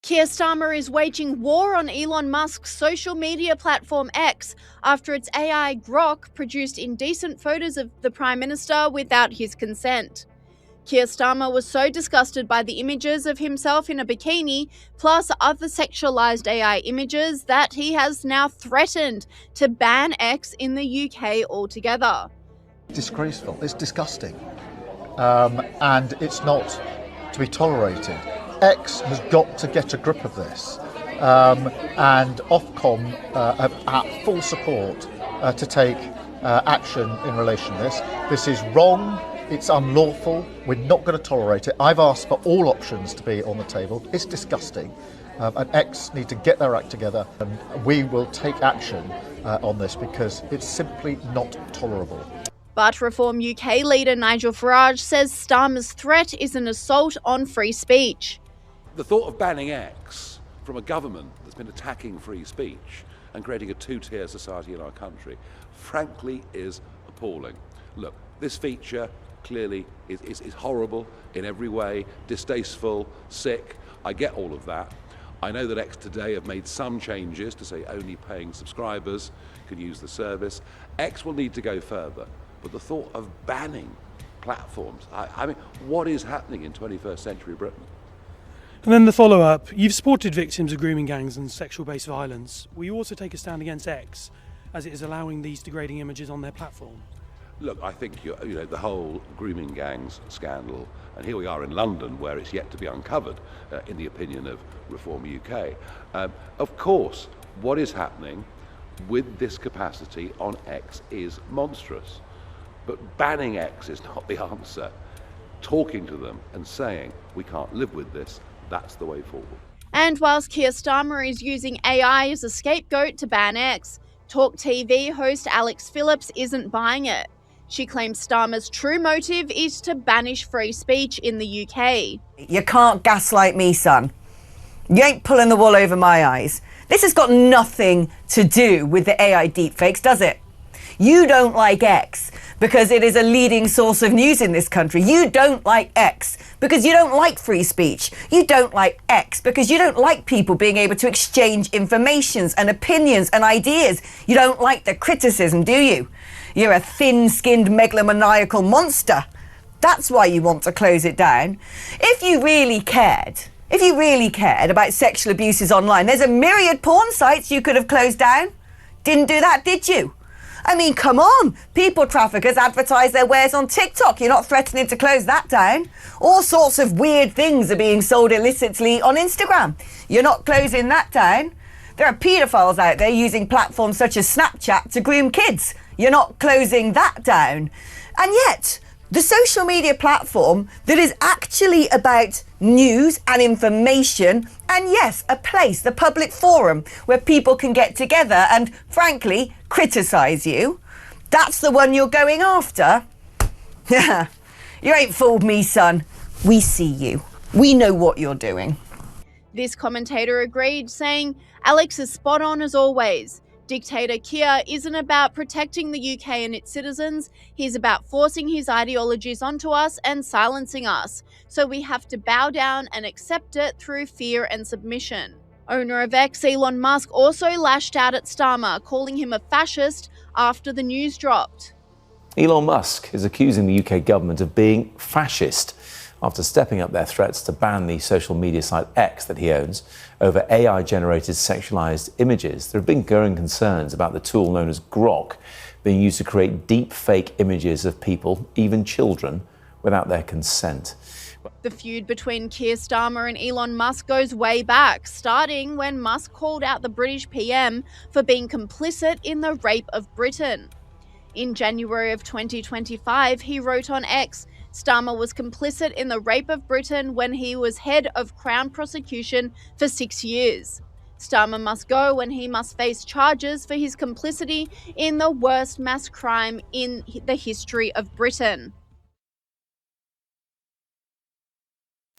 Keir Starmer is waging war on Elon Musk's social media platform X after its AI Grok produced indecent photos of the Prime Minister without his consent. Keir Starmer was so disgusted by the images of himself in a bikini, plus other sexualized AI images, that he has now threatened to ban X in the UK altogether. Disgraceful, it's disgusting, and it's not to be tolerated. X has got to get a grip of this, and Ofcom have at full support to take action in relation to this. This is wrong, it's unlawful, we're not going to tolerate it. I've asked for all options to be on the table. It's disgusting, and X need to get their act together, and we will take action on this because it's simply not tolerable. But Reform UK leader Nigel Farage says Starmer's threat is an assault on free speech. The thought of banning X from a government that's been attacking free speech and creating a two-tier society in our country, frankly, is appalling. Look, this feature clearly is horrible in every way, distasteful, sick. I get all of that. I know that X today have made some changes to say only paying subscribers can use the service. X will need to go further, but the thought of banning platforms, I mean, what is happening in 21st century Britain? And then the follow-up, you've supported victims of grooming gangs and sexual-based violence. Will you also take a stand against X, as it is allowing these degrading images on their platform? Look, I think the whole grooming gangs scandal, and here we are in London where it's yet to be uncovered, in the opinion of Reform UK. Of course, what is happening with this capacity on X is monstrous, but banning X is not the answer. Talking to them and saying, we can't live with this, that's the way forward. And whilst Keir Starmer is using AI as a scapegoat to ban X, Talk TV host Alex Phillips isn't buying it. She claims Starmer's true motive is to banish free speech in the UK. You can't gaslight me, son. You ain't pulling the wool over my eyes. This has got nothing to do with the AI deepfakes, does it? You don't like X because it is a leading source of news in this country. You don't like X because you don't like free speech. You don't like X because you don't like people being able to exchange informations and opinions and ideas. You don't like the criticism, do you? You're a thin-skinned megalomaniacal monster. That's why you want to close it down. If you really cared about sexual abuses online, there's a myriad porn sites you could have closed down. Didn't do that, did you? I mean, come on. People traffickers advertise their wares on TikTok. You're not threatening to close that down. All sorts of weird things are being sold illicitly on Instagram. You're not closing that down. There are paedophiles out there using platforms such as Snapchat to groom kids. You're not closing that down. And yet, the social media platform that is actually about news and information, and yes, a place, the public forum, where people can get together and, frankly, criticise you, that's the one you're going after? You ain't fooled me, son. We see you. We know what you're doing. This commentator agreed, saying, Alex is spot on as always. Dictator Keir isn't about protecting the UK and its citizens, he's about forcing his ideologies onto us and silencing us. So we have to bow down and accept it through fear and submission. Owner of X, Elon Musk, also lashed out at Starmer, calling him a fascist after the news dropped. Elon Musk is accusing the UK government of being fascist after stepping up their threats to ban the social media site X that he owns over AI-generated sexualized images. There have been growing concerns about the tool known as Grok being used to create deep fake images of people, even children, without their consent. The feud between Keir Starmer and Elon Musk goes way back, starting when Musk called out the British PM for being complicit in the rape of Britain. In January of 2025, he wrote on X, Starmer was complicit in the rape of Britain when he was head of Crown prosecution for 6 years. Starmer must go and he must face charges for his complicity in the worst mass crime in the history of Britain.